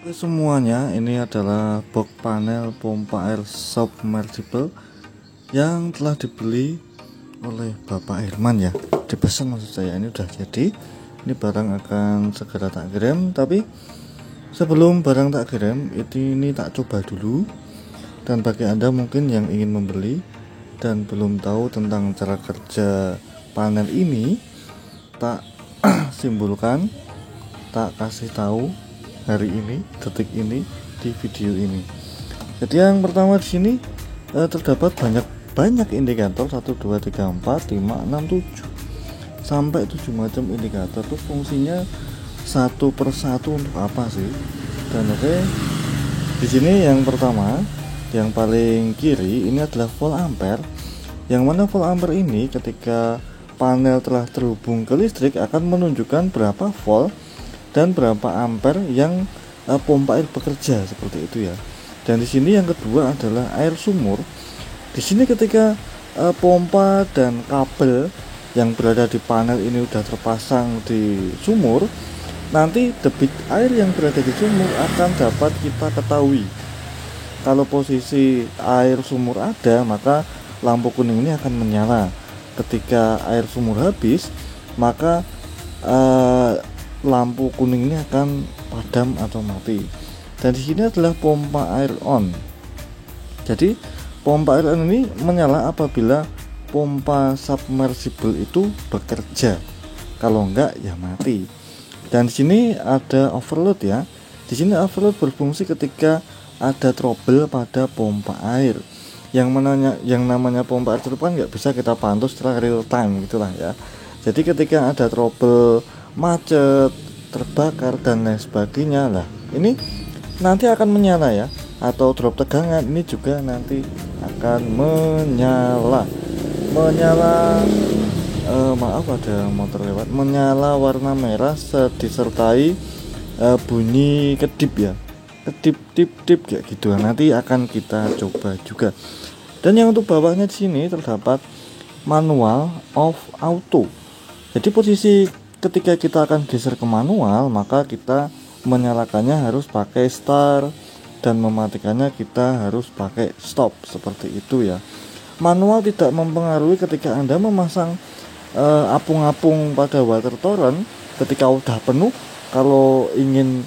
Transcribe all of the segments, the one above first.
Oke semuanya, ini adalah box panel pompa air submersible yang telah dibeli oleh Bapak Herman ya. Dipesan maksud saya, ini udah jadi. Ini barang akan segera tak kirim, tapi sebelum barang tak kirim, ini tak coba dulu. Dan bagi Anda mungkin yang ingin membeli dan belum tahu tentang cara kerja panel ini, tak simpulkan, tak kasih tahu hari ini, detik ini, di video ini. Jadi yang pertama di sini terdapat banyak indikator 1 2 3 4 5 6 7 sampai 7 macam indikator. Itu fungsinya satu persatu untuk apa sih? Dan oke, di sini yang pertama, yang paling kiri ini adalah volt ampere. Yang mana volt ampere ini ketika panel telah terhubung ke listrik akan menunjukkan berapa volt dan berapa ampere yang pompa air bekerja, seperti itu ya. Dan di sini yang kedua adalah air sumur. Di sini ketika pompa dan kabel yang berada di panel ini sudah terpasang di sumur, nanti debit air yang berada di sumur akan dapat kita ketahui. Kalau posisi air sumur ada, maka lampu kuning ini akan menyala. Ketika air sumur habis, maka lampu kuning ini akan padam atau mati. Dan di sini adalah pompa air on. Jadi pompa air on ini menyala apabila pompa submersible itu bekerja. Kalau enggak ya mati. Dan di sini ada overload ya. Di sini overload berfungsi ketika ada trouble pada pompa air. Yang namanya pompa air itu kan nggak bisa kita pantau secara real time gitulah ya. Jadi ketika ada trouble, macet, terbakar dan lain sebagainya lah, ini nanti akan menyala ya. Atau drop tegangan ini juga nanti akan menyala. Maaf ada motor lewat. Menyala warna merah disertai bunyi kedip ya. Kedip tip kayak gitu. Nanti akan kita coba juga. Dan yang untuk bawahnya di sini terdapat manual off auto. Jadi posisi ketika kita akan geser ke manual, maka kita menyalakannya harus pakai start dan mematikannya kita harus pakai stop, seperti itu ya. Manual tidak mempengaruhi ketika Anda memasang apung-apung pada water torrent. Ketika udah penuh, kalau ingin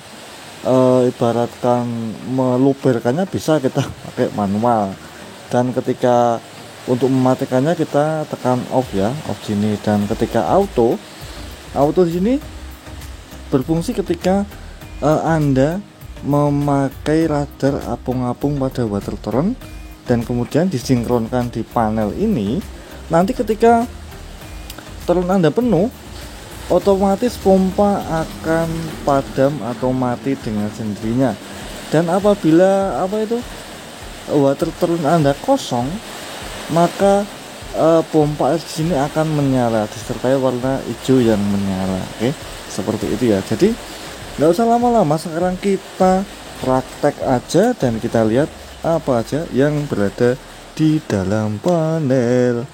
ibaratkan meluberkannya bisa kita pakai manual. Dan ketika untuk mematikannya kita tekan off ya, off sini. Dan ketika auto di sini berfungsi ketika Anda memakai radar apung-apung pada water torrent dan kemudian disinkronkan di panel ini. Nanti ketika torrent Anda penuh, otomatis pompa akan padam atau mati dengan sendirinya. Dan apabila water torrent Anda kosong, maka pompa air di sini akan menyala disertai warna hijau yang menyala. Oke, seperti itu ya. Jadi nggak usah lama-lama, sekarang kita praktek aja dan kita lihat apa aja yang berada di dalam panel.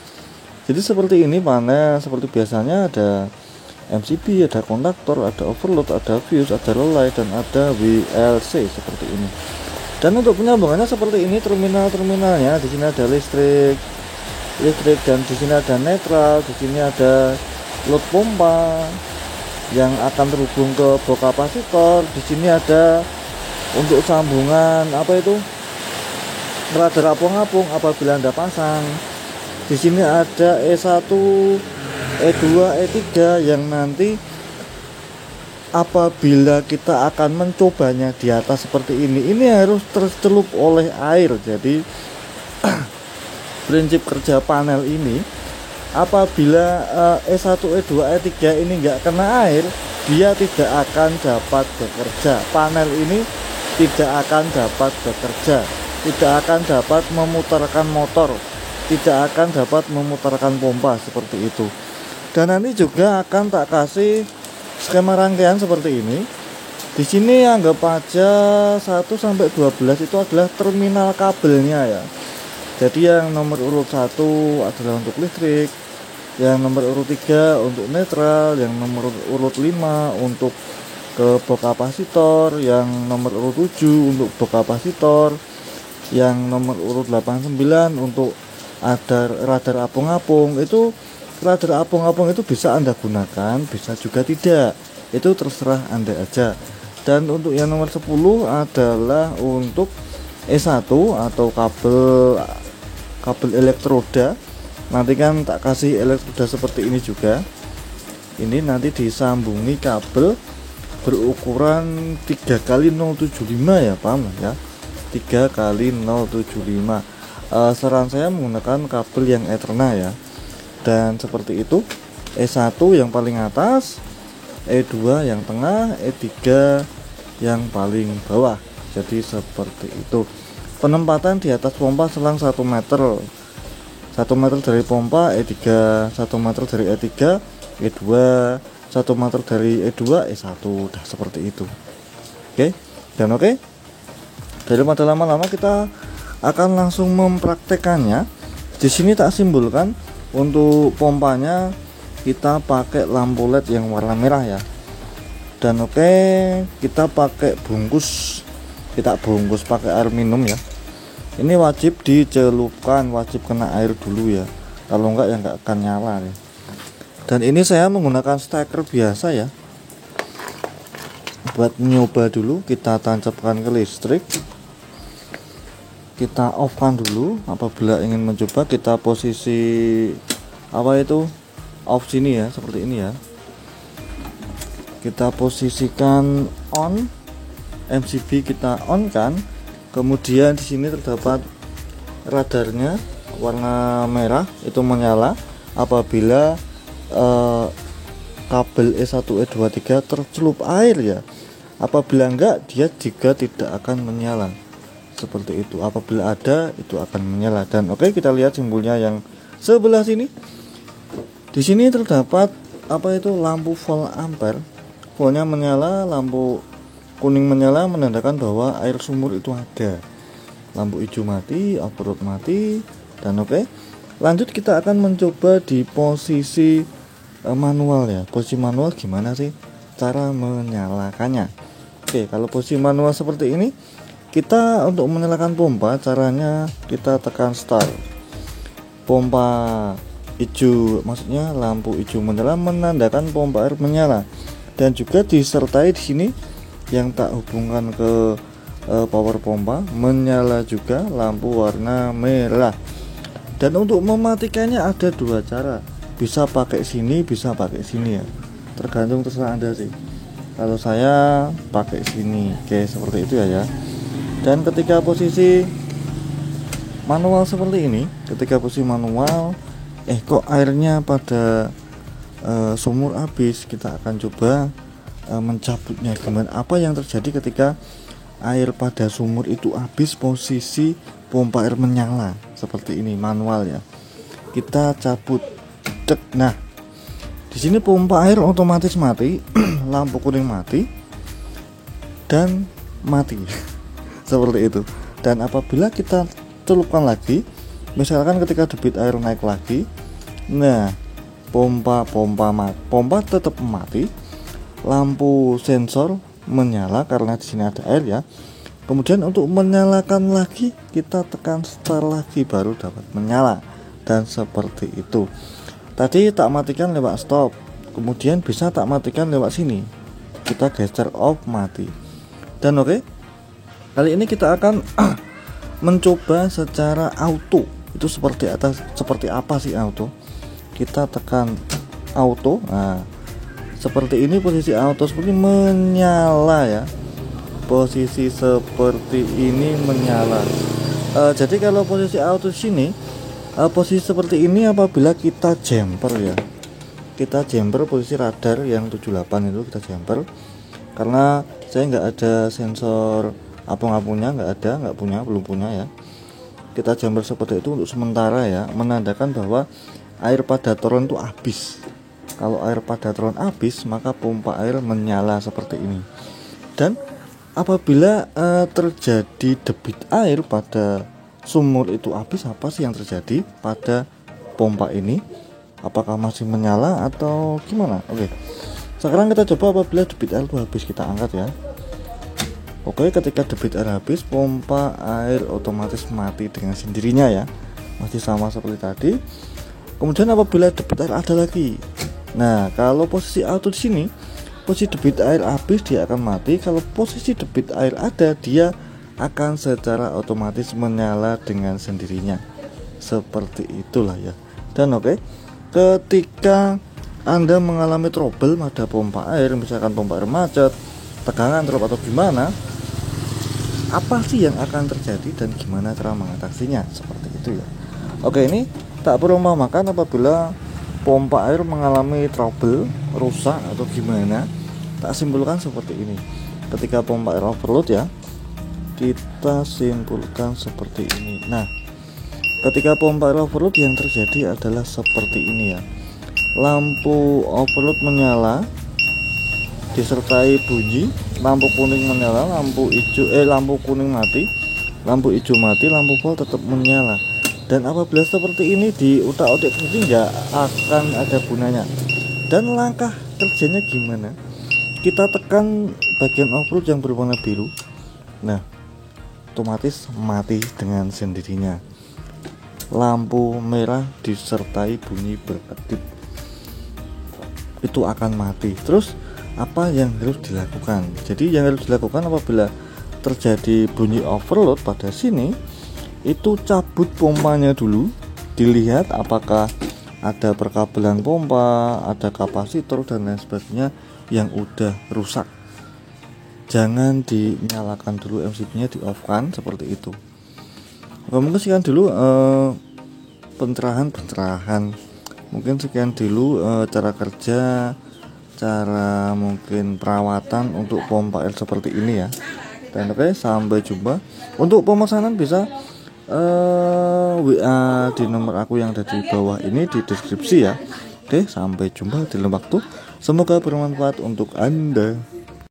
Jadi seperti ini panel, seperti biasanya ada MCB, ada kontaktor, ada overload, ada fuse, ada relay, dan ada WLC seperti ini. Dan untuk penyambungannya seperti ini, terminalnya di sini ada listrik, dan di sini ada netral, di sini ada load pompa yang akan terhubung ke box kapasitor. Di sini ada untuk sambungan radar apung-apung apabila Anda pasang. Di sini ada E1, E2, E3 yang nanti apabila kita akan mencobanya di atas seperti ini harus tercelup oleh air. Jadi prinsip kerja panel ini, apabila E1, E2, E3 ini enggak kena air, dia tidak akan dapat bekerja. Panel ini tidak akan dapat bekerja, tidak akan dapat memutarkan motor, tidak akan dapat memutarkan pompa, seperti itu. Dan nanti juga akan tak kasih skema rangkaian seperti ini. Di sini anggap aja 1 sampai 12 itu adalah terminal kabelnya ya. Jadi yang nomor urut 1 adalah untuk listrik, yang nomor urut 3 untuk netral, yang nomor urut 5 untuk ke box kapasitor, yang nomor urut 7 untuk box kapasitor, yang nomor urut 89 untuk ada radar apung-apung. Itu radar apung-apung itu bisa Anda gunakan, bisa juga tidak, itu terserah Anda aja. Dan untuk yang nomor 10 adalah untuk E1 atau kabel elektroda. Nanti kan tak kasih elektroda seperti ini juga. Ini nanti disambungi kabel berukuran 3x075 ya, paham ya, 3x075. Saran saya menggunakan kabel yang Ethernet ya. Dan seperti itu, E1 yang paling atas, E2 yang tengah, E3 yang paling bawah. Jadi seperti itu. Penempatan di atas pompa selang 1 meter, 1 meter dari pompa E3, 1 meter dari E3, E2, 1 meter dari E2, E1. Udah seperti itu. Oke. Dan oke. Daripada lama-lama, kita akan langsung mempraktekannya. Di sini tak simbolkan untuk pompanya kita pakai lampu LED yang warna merah ya. Dan oke, kita pakai bungkus. Kita bungkus pakai air minum ya. Ini wajib dicelupkan, wajib kena air dulu ya. Kalau enggak ya enggak akan nyala ya. Dan ini saya menggunakan steker biasa ya. Buat nyoba dulu, kita tancapkan ke listrik. Kita off kan dulu. Apabila ingin mencoba, kita posisi off sini ya, seperti ini ya. Kita posisikan on, MCB kita on kan. Kemudian di sini terdapat radarnya warna merah, itu menyala apabila kabel E1 E2 3 tercelup air ya. Apabila enggak, dia juga tidak akan menyala. Seperti itu. Apabila ada, itu akan menyala. Dan oke, kita lihat simbolnya yang sebelah sini. Di sini terdapat lampu volt ampere. Voltnya menyala, lampu kuning menyala menandakan bahwa air sumur itu ada. Lampu hijau mati, overload mati. Dan oke, lanjut kita akan mencoba di posisi manual ya. Posisi manual gimana sih cara menyalakannya? Oke, kalau posisi manual seperti ini, kita untuk menyalakan pompa, caranya kita tekan start. Pompa hijau, maksudnya lampu hijau menyala menandakan pompa air menyala. Dan juga disertai di sini yang tak hubungkan ke power pompa, menyala juga lampu warna merah. Dan untuk mematikannya ada dua cara, bisa pakai sini, bisa pakai sini ya, tergantung terserah Anda sih. Kalau saya pakai sini, oke, seperti itu ya. Dan ketika posisi manual seperti ini, ketika posisi manual, kok airnya pada sumur habis, kita akan coba mencabutnya. Gimana, apa yang terjadi ketika air pada sumur itu habis, posisi pompa air menyala seperti ini, manual ya. Kita cabut, nah di sini pompa air otomatis mati, lampu kuning mati dan mati seperti itu. Dan apabila kita celupkan lagi, misalkan ketika debit air naik lagi, nah pompa tetap mati, lampu sensor menyala karena di sini ada air ya. Kemudian untuk menyalakan lagi, kita tekan start lagi baru dapat menyala. Dan seperti itu. Tadi tak matikan lewat stop, kemudian bisa tak matikan lewat sini, kita geser off, mati. Dan oke, kali ini kita akan mencoba secara auto. Itu seperti apa sih auto? Kita tekan auto. Nah, seperti ini posisi auto, seperti menyala ya. Posisi seperti ini menyala. Jadi kalau posisi auto sini, posisi seperti ini apabila kita jumper ya. Kita jumper posisi radar yang 78 itu, kita jumper. Karena saya nggak ada sensor apung-apungnya, belum punya ya. Kita jumper seperti itu untuk sementara ya, menandakan bahwa air pada toren itu habis. Kalau air pada toren habis, maka pompa air menyala seperti ini. Dan apabila terjadi debit air pada sumur itu habis, apa sih yang terjadi pada pompa ini? Apakah masih menyala atau gimana? Oke. Sekarang kita coba apabila debit air itu habis, kita angkat ya. Oke, ketika debit air habis, pompa air otomatis mati dengan sendirinya ya. Masih sama seperti tadi. Kemudian apabila debit air ada lagi. Nah, kalau posisi auto di sini, posisi debit air habis dia akan mati. Kalau posisi debit air ada, dia akan secara otomatis menyala dengan sendirinya. Seperti itulah ya. Dan oke, ketika Anda mengalami trouble pada pompa air, misalkan pompa air macet, tegangan drop atau gimana, apa sih yang akan terjadi dan gimana cara mengatasinya, seperti itu ya. Oke, ini tak perlu memakan apabila pompa air mengalami trouble, rusak atau gimana. Tak simpulkan seperti ini. Ketika pompa air overload ya, kita simpulkan seperti ini. Nah, ketika pompa air overload yang terjadi adalah seperti ini ya. Lampu overload menyala disertai bunyi, lampu kuning menyala, lampu kuning mati, lampu hijau mati, lampu full tetap menyala. Dan apabila seperti ini di utak-utik ini nggak akan ada gunanya. Dan langkah kerjanya gimana? Kita tekan bagian overload yang berwarna biru. Nah, otomatis mati dengan sendirinya. Lampu merah disertai bunyi berkedip, itu akan mati. Terus apa yang harus dilakukan? Jadi yang harus dilakukan apabila terjadi bunyi overload pada sini, itu cabut pompanya dulu, dilihat apakah ada perkabelan pompa, ada kapasitor dan lain sebagainya yang udah rusak. Jangan dinyalakan dulu, MCB-nya di off kan, seperti itu. Mungkin sekian dulu pencerahan. Mungkin sekian dulu cara kerja, cara mungkin perawatan untuk pompa air seperti ini ya. Dan oke, sampai jumpa. Untuk pemesanan bisa WA di nomor aku yang ada di bawah ini di deskripsi ya. Oke, sampai jumpa di lain waktu. Semoga bermanfaat untuk Anda.